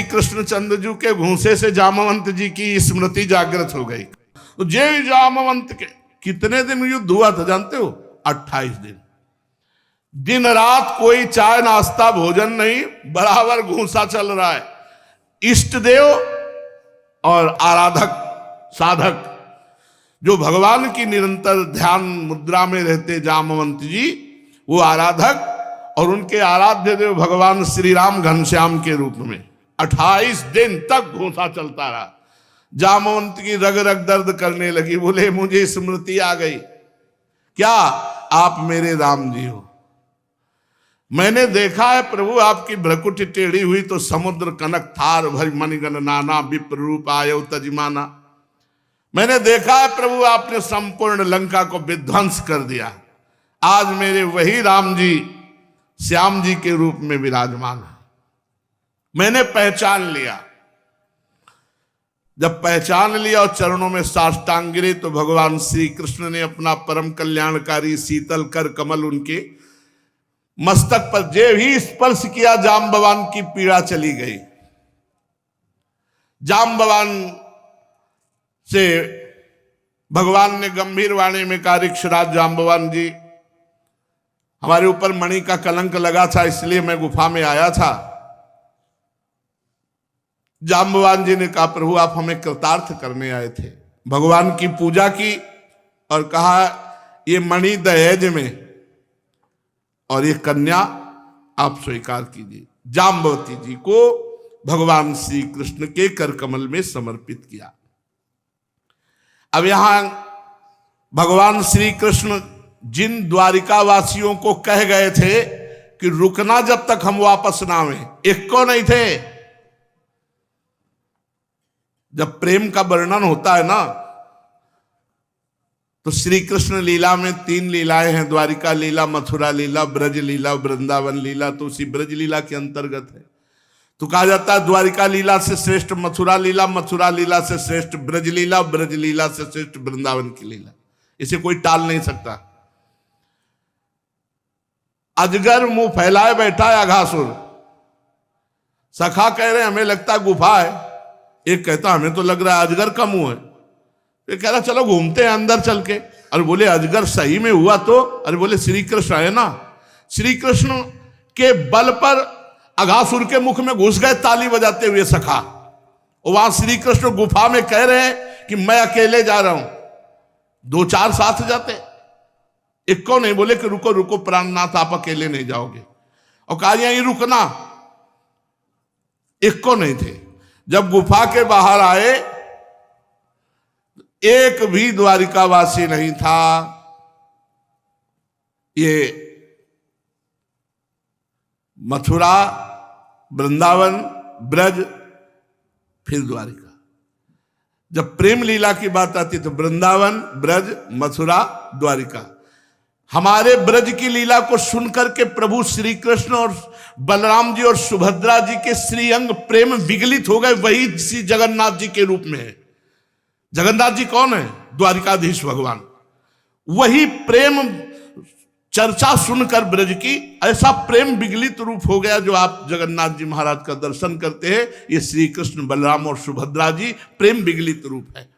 कृष्णचंद्र जी के घूंसे से जामवंत जी की स्मृति जागृत हो गई। तो जय जामवंत के कितने दिन युद्ध हुआ था जानते हो? 28 दिन। दिन रात कोई चाय नाश्ता भोजन नहीं, बराबर घूंसा चल रहा है। इष्ट देव और आराधक साधक जो भगवान की निरंतर ध्यान मुद्रा में रहते जामवंत जी, वो आराधक और उनके आराध्य देव भगवान श्री राम घनश्याम के रूप में 28 दिन तक घूंसा चलता रहा। जामवंत की रग रग दर्द करने लगी। बोले मुझे स्मृति आ गई। क्या? आप मेरे राम जी हो। मैंने देखा है प्रभु आपकी भ्रकुटी टेढ़ी हुई तो समुद्र कनक थार भज मणिगण नाना विप्र रूप आयो तजमाना। मैंने देखा है प्रभु आपने संपूर्ण लंका को विध्वंस कर दिया। आज मेरे वही राम जी श्याम जी के रूप में विराजमान है। मैंने पहचान लिया। जब पहचान लिया और चरणों में साष्टांग गिरे तो भगवान श्री कृष्ण ने अपना परम कल्याणकारी शीतल कर कमल उनके मस्तक पर जे ही स्पर्श किया, जाम्बवान की पीड़ा चली गई। जाम्बवान से भगवान ने गंभीर वाणी में कहा, ऋक्षराज जाम्बवान जी, हमारे ऊपर मणि का कलंक लगा था इसलिए मैं गुफा में आया था। जाम्बवान जी ने कहा, प्रभु आप हमें कृतार्थ करने आए थे। भगवान की पूजा की और कहा ये मणि दहेज में और ये कन्या आप स्वीकार कीजिए। जाम्बवती जी को भगवान श्री कृष्ण के कर कमल में समर्पित किया। अब यहां भगवान श्री कृष्ण जिन द्वारिका वासियों को कह गए थे कि रुकना जब तक हम वापस ना आवे, एक को नहीं थे। जब प्रेम का वर्णन होता है ना तो श्री कृष्ण लीला में 3 लीलाएं हैं, द्वारिका लीला, मथुरा लीला, ब्रज लीला, वृंदावन लीला। तो उसी ब्रज लीला के अंतर्गत है। तो कहा जाता है द्वारिका लीला से श्रेष्ठ मथुरा लीला, मथुरा लीला से श्रेष्ठ ब्रज लीला, ब्रज लीला से श्रेष्ठ वृंदावन की लीला। इसे कोई टाल नहीं सकता। अजगर मुंह फैलाए बैठा है अघासुर। सखा कह रहे हमें लगता गुफा है, एक कहता हमें तो लग रहा है अजगर का मुंह है। ये कह रहा चलो घूमते हैं अंदर चल के। अरे बोले अजगर सही में हुआ तो? अरे बोले श्री कृष्ण है ना। श्री कृष्ण के बल पर अघासुर के मुख में घुस गए ताली बजाते हुए सखा। और वहां श्री कृष्ण गुफा में कह रहे हैं कि मैं अकेले जा रहा हूं, 2-4 साथ जाते। एक को नहीं बोले कि रुको रुको प्राणनाथ आप अकेले नहीं जाओगे। और कहा यहीं रुकना, एक को नहीं थे। जब गुफा के बाहर आए एक भी द्वारिकावासी नहीं था। ये मथुरा, वृंदावन, ब्रज, फिर द्वारिका। जब प्रेम लीला की बात आती तो वृंदावन, ब्रज, मथुरा, द्वारिका। हमारे ब्रज की लीला को सुनकर के प्रभु श्री कृष्ण और बलराम जी और सुभद्रा जी के श्रीअंग प्रेम विगलित हो गए। वही श्री जगन्नाथ जी के रूप में है। जगन्नाथ जी कौन है? द्वारिकाधीश भगवान। वही प्रेम चर्चा सुनकर ब्रज की ऐसा प्रेम विगलित रूप हो गया जो आप जगन्नाथ जी महाराज का दर्शन करते हैं। ये श्री कृष्ण, बलराम और सुभद्रा जी प्रेम विगलित रूप है।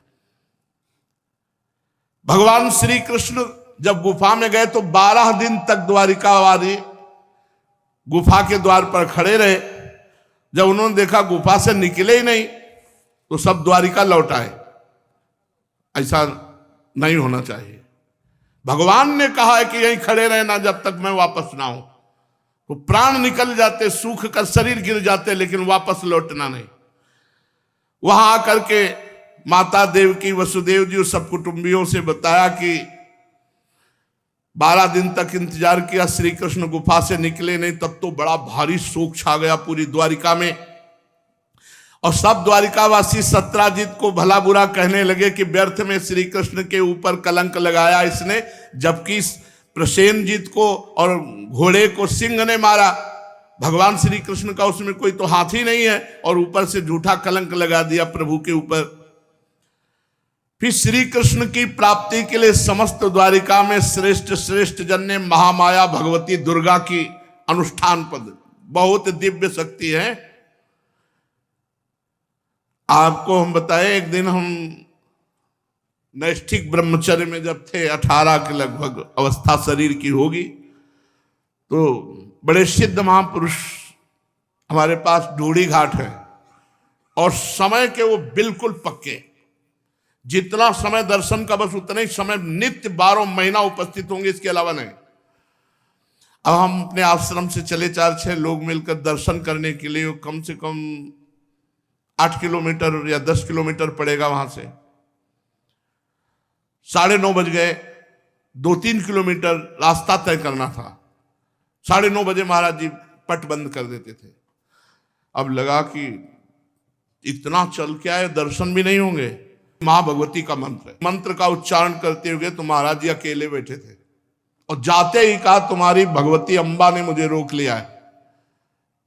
भगवान श्री कृष्ण जब गुफा में गए तो 12 दिन तक द्वारिका वाली गुफा के द्वार पर खड़े रहे। जब उन्होंने देखा गुफा से निकले ही नहीं तो सब द्वारिका लौट आए। ऐसा नहीं होना चाहिए। भगवान ने कहा है कि यहीं खड़े रहना जब तक मैं वापस ना आऊं। तो प्राण निकल जाते, सूख कर शरीर गिर जाते, लेकिन वापस लौटना नहीं। वहां आकर के माता देवकी, वसुदेव जी और सब कुटुंबियों से बताया कि 12 दिन तक इंतजार किया, श्री कृष्ण गुफा से निकले नहीं। तब तो बड़ा भारी शोक छा गया पूरी द्वारिका में। और सब द्वारिकावासी सत्राजित को भला बुरा कहने लगे कि व्यर्थ में श्री कृष्ण के ऊपर कलंक लगाया इसने, जबकि प्रसेनजीत को और घोड़े को सिंह ने मारा। भगवान श्री कृष्ण का उसमें कोई तो हाथ ही नहीं है और ऊपर से झूठा कलंक लगा दिया प्रभु के ऊपर। फिर श्री कृष्ण की प्राप्ति के लिए समस्त द्वारिका में श्रेष्ठ श्रेष्ठ जन ने महामाया भगवती दुर्गा की अनुष्ठान पद, बहुत दिव्य शक्ति है। आपको हम बताए, एक दिन हम नैष्ठिक ब्रह्मचर्य में जब थे, 18 के लगभग अवस्था शरीर की होगी, तो बड़े सिद्ध महापुरुष हमारे पास ढूढ़ी घाट है, और समय के वो बिल्कुल पक्के, जितना समय दर्शन का बस उतना ही समय नित्य 12 महीना उपस्थित होंगे, इसके अलावा नहीं। अब हम अपने आश्रम से चले 4-6 लोग मिलकर दर्शन करने के लिए, कम से कम 8 किलोमीटर या 10 किलोमीटर पड़ेगा, वहां से 9:30 बज गए, 2-3 किलोमीटर रास्ता तय करना था। 9:30 बजे महाराज जी पट बंद कर देते थे। अब लगा कि इतना चल के आए, दर्शन भी नहीं होंगे। मां भगवती का मंत्र का उच्चारण करते हुए तो महाराज जी अकेले बैठे थे, और जाते ही कहा, तुम्हारी भगवती अम्बा ने मुझे रोक लिया है।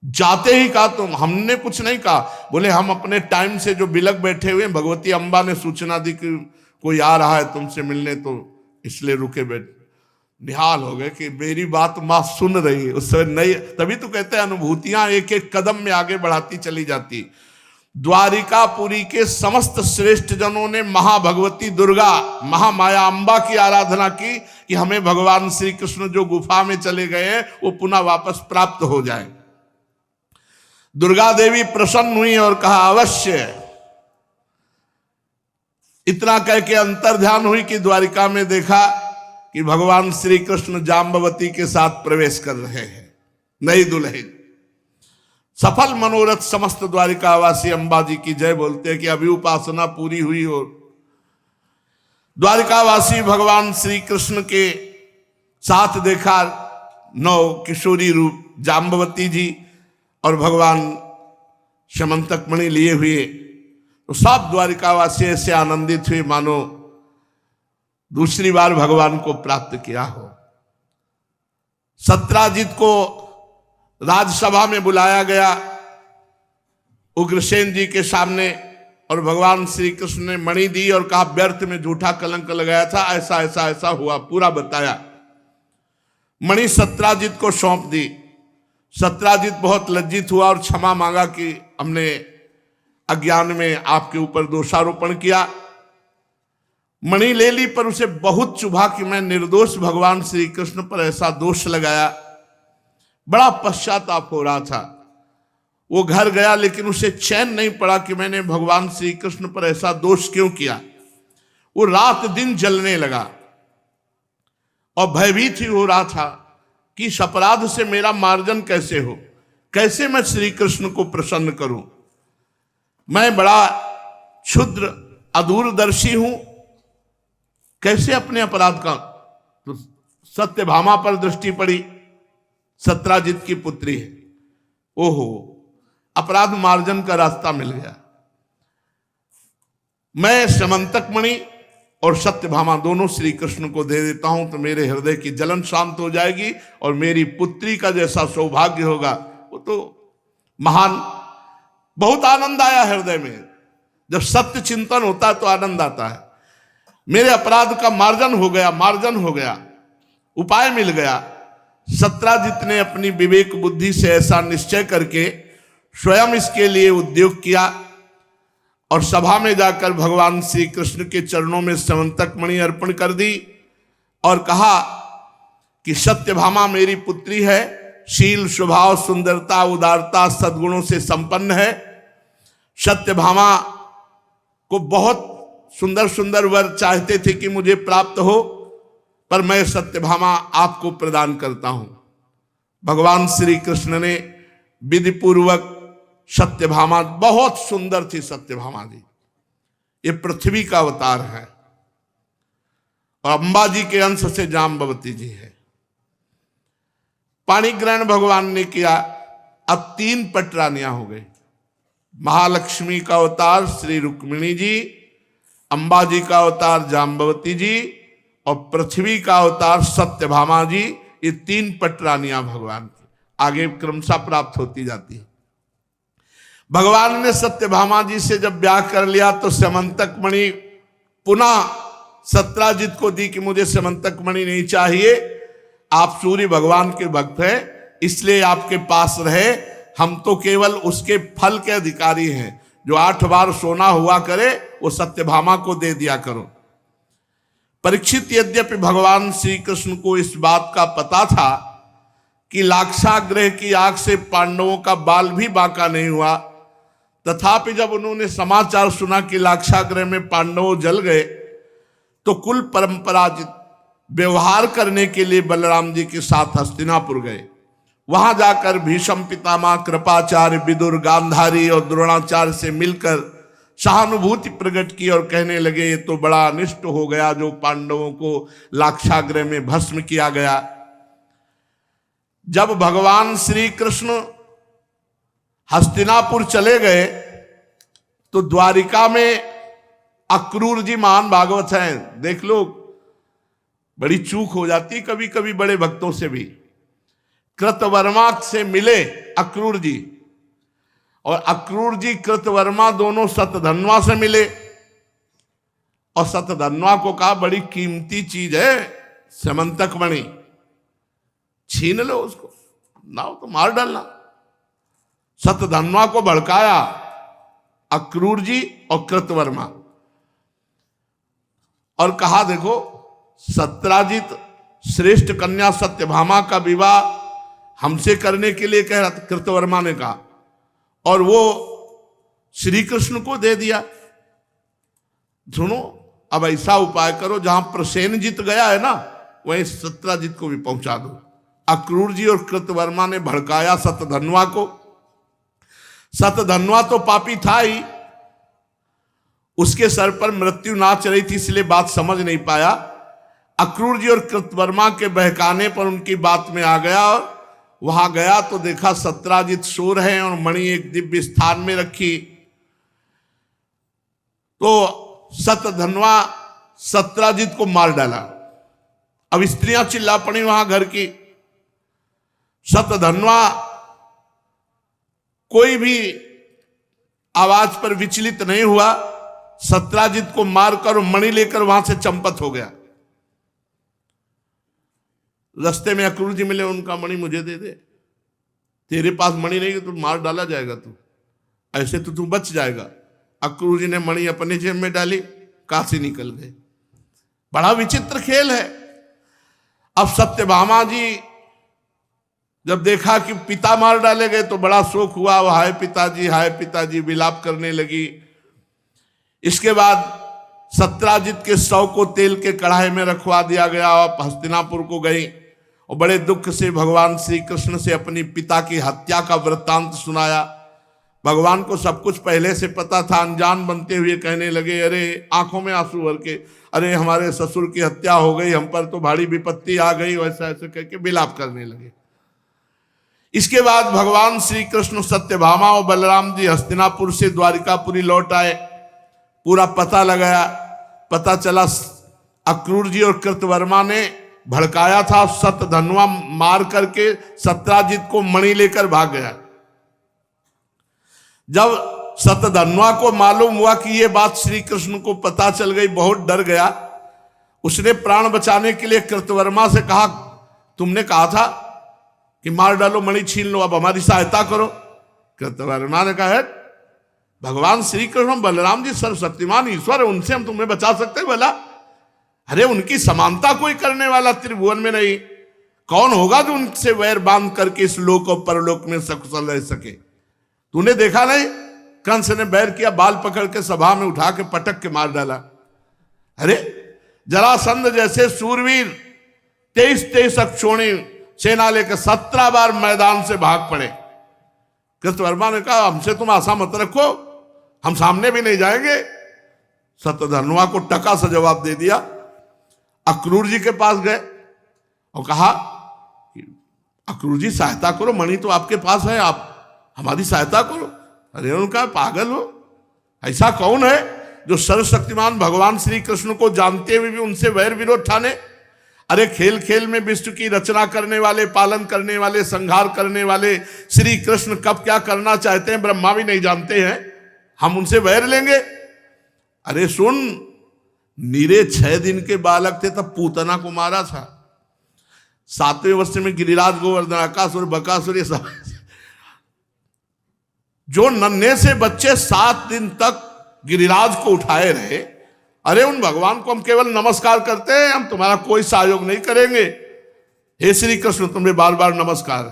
जाते ही कहा, तुम, हमने कुछ नहीं कहा, बोले हम अपने टाइम से जो बिलक बैठे हुए, भगवती अम्बा ने सूचना दी कि कोई आ रहा है तुमसे मिलने, तो इसलिए रुके बैठ। निहाल हो गए कि मेरी बात मां सुन रही है। उस समय नहीं, तभी तो कहते हैं अनुभूतियां एक एक कदम में आगे बढ़ाती चली जाती। द्वारिकापुरी के समस्त श्रेष्ठ जनों ने महाभगवती दुर्गा, महामाया अम्बा की आराधना की कि हमें भगवान श्री कृष्ण जो गुफा में चले गए हैं वो पुनः वापस प्राप्त हो जाए। दुर्गा देवी प्रसन्न हुई और कहा अवश्य। इतना कह के अंतर ध्यान हुई कि द्वारिका में देखा कि भगवान श्री कृष्ण जाम्बवती के साथ प्रवेश कर रहे हैं, नई दुल्हन। सफल मनोरथ समस्त द्वारिकावासी अम्बा जी की जय बोलते हैं कि अभी उपासना पूरी हुई। और द्वारिकावासी भगवान श्री कृष्ण के साथ देखा 9 किशोरी रूप जाम्बवती जी और भगवान समंतक मणि लिए हुए, तो सब द्वारिकावासी ऐसे आनंदित हुए मानो दूसरी बार भगवान को प्राप्त किया हो। सत्राजित को राजसभा में बुलाया गया उग्रसेन जी के सामने, और भगवान श्री कृष्ण ने मणि दी और कहा व्यर्थ में झूठा कलंक लगाया था, ऐसा ऐसा ऐसा हुआ, पूरा बताया। मणि सत्राजित को सौंप दी। सत्राजित बहुत लज्जित हुआ और क्षमा मांगा कि हमने अज्ञान में आपके ऊपर दोषारोपण किया। मणि ले ली, पर उसे बहुत चुभा कि मैं निर्दोष भगवान श्री कृष्ण पर ऐसा दोष लगाया। बड़ा पश्चाताप हो रहा था। वो घर गया, लेकिन उसे चैन नहीं पड़ा कि मैंने भगवान श्री कृष्ण पर ऐसा दोष क्यों किया। वो रात दिन जलने लगा और भयभीत ही हो रहा था कि इस अपराध से मेरा मार्जन कैसे हो, कैसे मैं श्री कृष्ण को प्रसन्न करूं। मैं बड़ा क्षुद्र अदूरदर्शी हूं, कैसे अपने अपराध का। तो सत्यभामा पर दृष्टि पड़ी, सत्राजित की पुत्री है। ओहो, अपराध मार्जन का रास्ता मिल गया। मैं समंतक मणि और सत्यभामा दोनों श्री कृष्ण को दे देता हूं, तो मेरे हृदय की जलन शांत हो जाएगी और मेरी पुत्री का जैसा सौभाग्य होगा वो तो महान। बहुत आनंद आया हृदय में, जब सत्य चिंतन होता है तो आनंद आता है। मेरे अपराध का मार्जन हो गया, मार्जन हो गया, उपाय मिल गया। सत्राजित ने अपनी विवेक बुद्धि से ऐसा निश्चय करके स्वयं इसके लिए उद्योग किया और सभा में जाकर भगवान श्री कृष्ण के चरणों में समंतक मणि अर्पण कर दी और कहा कि सत्यभामा मेरी पुत्री है, शील स्वभाव सुंदरता उदारता सद्गुणों से संपन्न है। सत्यभामा को बहुत सुंदर सुंदर वर चाहते थे कि मुझे प्राप्त हो, पर मैं सत्यभामा आपको प्रदान करता हूं। भगवान श्री कृष्ण ने विधि पूर्वक सत्यभामा, बहुत सुंदर थी सत्यभामा जी, ये पृथ्वी का अवतार है और अम्बा जी के अंश से जाम्बवती जी है। पाणी ग्रहण भगवान ने किया। अब 3 पटरानियां हो गई। महालक्ष्मी का अवतार श्री रुक्मिणी जी, अम्बा जी का अवतार जाम्बवती जी और पृथ्वी का अवतार सत्यभामा जी। ये 3 पटरानियां भगवान की आगे क्रमशः प्राप्त होती जाती है। भगवान ने सत्यभामा जी से जब ब्याह कर लिया तो समंतक मणि पुनः सत्राजित को दी कि मुझे समंतक मणि नहीं चाहिए, आप सूर्य भगवान के भक्त हैं इसलिए आपके पास रहे, हम तो केवल उसके फल के अधिकारी हैं, जो 8 बार सोना हुआ करे वो सत्यभामा को दे दिया करो। परीक्षित यद्यपि भगवान श्री कृष्ण को इस बात का पता था कि लाक्षागृह की आग से पांडवों का बाल भी बांका नहीं हुआ, तथापि जब उन्होंने समाचार सुना कि लाक्षागृह में पांडव जल गए तो कुल परंपराजित व्यवहार करने के लिए बलराम जी के साथ हस्तिनापुर गए। वहां जाकर भीष्म पितामह, कृपाचार्य, विदुर, गांधारी और द्रोणाचार्य से मिलकर सहानुभूति प्रकट की और कहने लगे, ये तो बड़ा अनिष्ट हो गया जो पांडवों को लाक्षागृह में भस्म किया गया। जब भगवान श्री कृष्ण हस्तिनापुर चले गए तो द्वारिका में अक्रूर जी महान भागवत हैं, देख लो, बड़ी चूक हो जाती कभी कभी बड़े भक्तों से भी। कृतवर्मा से मिले अक्रूर जी, और अक्रूर जी कृतवर्मा दोनों सतधन्वा से मिले, और सतधन्वा को कहा बड़ी कीमती चीज है समंतक मणि, छीन लो उसको, ना तो मार डालना। सतधन्वा को भड़काया अक्रूर जी और कृतवर्मा, और कहा देखो सत्राजित श्रेष्ठ कन्या सत्यभामा का विवाह हमसे करने के लिए कह रहा था, कृतवर्मा ने कहा, और वो श्री कृष्ण को दे दिया। सुनो, अब ऐसा उपाय करो जहां प्रसेनजित गया है ना वहीं सत्राजित को भी पहुंचा दो। अक्रूर जी और कृतवर्मा ने भड़काया सतधन्वा को। सतधन्वा तो पापी था ही, उसके सर पर मृत्यु नाच रही थी, इसलिए बात समझ नहीं पाया। अक्रूर जी और कृतवर्मा के बहकाने पर उनकी बात में आ गया, और वहां गया तो देखा सत्राजित सो रहे हैं और मणि एक दिव्य स्थान में रखी। तो सतधन्वा सत्राजित को मार डाला। अब स्त्रियां चिल्ला पड़ी वहां घर की। सतधन्वा कोई भी आवाज पर विचलित नहीं हुआ, सत्राजित को मारकर मणि लेकर वहां से चंपत हो गया। रास्ते में अक्रूर जी मिले, उनका मणि मुझे दे दे, तेरे पास मणि नहीं तो मार डाला जाएगा, तू ऐसे तो तू बच जाएगा। अक्रूर जी ने मणि अपने जेब में डाली, काशी निकल गए। बड़ा विचित्र खेल है। अब सत्यभामा जी जब देखा कि पिता मार डाले गए तो बड़ा शोक हुआ, वो हाय पिताजी विलाप करने लगी। इसके बाद सत्राजित के शव को तेल के कढ़ाई में रखवा दिया गया और हस्तिनापुर को गई और बड़े दुख से भगवान श्री कृष्ण से अपनी पिता की हत्या का वृत्तांत सुनाया। भगवान को सब कुछ पहले से पता था। अनजान बनते हुए कहने लगे, अरे आंखों में आंसू भर के, अरे हमारे ससुर की हत्या हो गई, हम पर तो भारी विपत्ति आ गई, वैसा ऐसे करके विलाप करने लगे। इसके बाद भगवान श्री कृष्ण, सत्यभामा और बलराम जी हस्तिनापुर से द्वारिकापुरी लौट आए। पूरा पता लगाया, पता चला अक्रूर जी और कृतवर्मा ने भड़काया था, सतधन्वा मार करके सत्राजित को मणि लेकर भाग गया। जब सतधन्वा को मालूम हुआ कि यह बात श्री कृष्ण को पता चल गई, बहुत डर गया। उसने प्राण बचाने के लिए कृतवर्मा से कहा, तुमने कहा था कि मार डालो, मणि छीन लो, अब हमारी सहायता करो। कृतवर्मा ने कहा, भगवान श्री कृष्ण बलराम जी सर्वशक्तिमान ईश्वर है, उनसे हम तुम्हें बचा सकते हैं भला? अरे उनकी समानता कोई करने वाला त्रिभुवन में नहीं, कौन होगा जो उनसे वैर बांध करके इस लोक और परलोक में सकुशल रह सके? तूने देखा नहीं, कंस ने बैर किया, बाल पकड़ के सभा में उठा के पटक के मार डाला। अरे जरासंध जैसे सूरवीर 23 अक्षोणी सेना लेकर 17 बार मैदान से भाग पड़े। कृतवर्मा ने कहा, हमसे तुम आशा मत रखो, हम सामने भी नहीं जाएंगे। सतधन्वा को टका सा जवाब दे दिया। अक्रूर जी के पास गए और कहा, अक्रूर जी सहायता करो, मणि तो आपके पास है, आप हमारी सहायता करो। अरे उनका पागल हो, ऐसा कौन है जो सर्वशक्तिमान भगवान श्री कृष्ण को जानते हुए भी उनसे वैर विरोध ठाने? अरे खेल खेल में विश्व की रचना करने वाले, पालन करने वाले, संहार करने वाले श्री कृष्ण कब क्या करना चाहते हैं ब्रह्मा भी नहीं जानते हैं, हम उनसे वैर लेंगे? अरे सुन, नीरे 6 दिन के बालक थे तब पूतना को मारा था। 7वें वर्ष में गिरिराज, गोवर्धन, अकासुर, बकासुर, ये सब जो नन्हे से बच्चे 7 दिन तक गिरिराज को उठाए रहे, अरे उन भगवान को हम केवल नमस्कार करते हैं, हम तुम्हारा कोई सहयोग नहीं करेंगे। हे श्री कृष्ण, तुम्हें बार बार नमस्कार।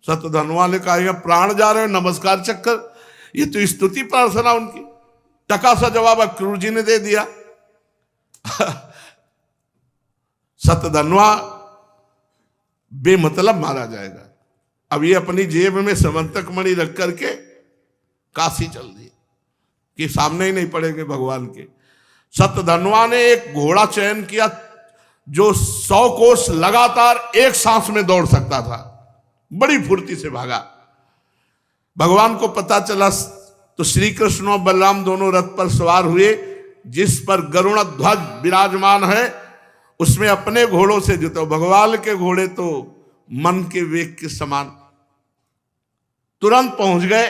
सतधनवा ने कहा, ये प्राण जा रहे हो नमस्कार चक्कर, ये तो स्तुति प्रार्थना उनकी। टका सा जवाब अक्रूर जी ने दे दिया। सतधनवा बेमतलब मारा जाएगा। अब ये अपनी जेब में समंतक मणि रख करके काशी चल दिए कि सामने ही नहीं पड़ेंगे भगवान के। सतधनवा ने एक घोड़ा चयन किया जो 100 कोस लगातार एक सांस में दौड़ सकता था, बड़ी फुर्ती से भागा। भगवान को पता चला तो श्री कृष्ण और बलराम दोनों रथ पर सवार हुए, जिस पर गरुण ध्वज विराजमान है उसमें अपने घोड़ों से जुतो। भगवान के घोड़े तो मन के वेग के समान। तुरंत पहुंच गए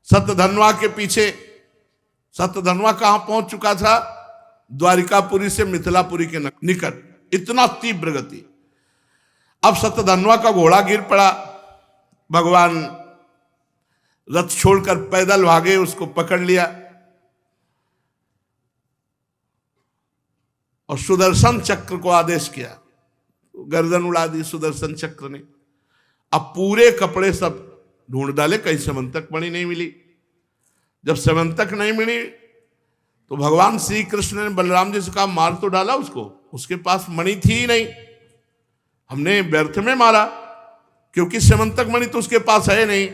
सतधनवा के पीछे। सतधनवा कहां पहुंच चुका था? द्वारिकापुरी से मिथिलापुरी के निकट। इतना तीव्र गति। अब सतधनवा का घोड़ा गिर पड़ा। भगवान रथ छोड़कर पैदल भागे, उसको पकड़ लिया और सुदर्शन चक्र को आदेश किया। गर्दन उड़ा दी सुदर्शन चक्र ने। अब पूरे कपड़े सब ढूंढ डाले, कहीं समंतक मणि नहीं मिली। जब समंतक नहीं मिली तो भगवान श्री कृष्ण ने बलराम जी से कहा, मार तो डाला उसको, उसके पास मणि थी ही नहीं, हमने व्यर्थ में मारा, क्योंकि समंतक मणि तो उसके पास है नहीं।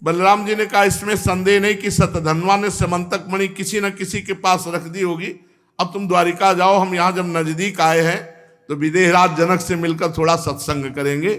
बलराम जी ने कहा, इसमें संदेह नहीं कि सतधनवा ने समंतक मणि किसी न किसी के पास रख दी होगी। अब तुम द्वारिका जाओ, हम यहां जब नजदीक आए हैं तो विदेहराज जनक से मिलकर थोड़ा सत्संग करेंगे।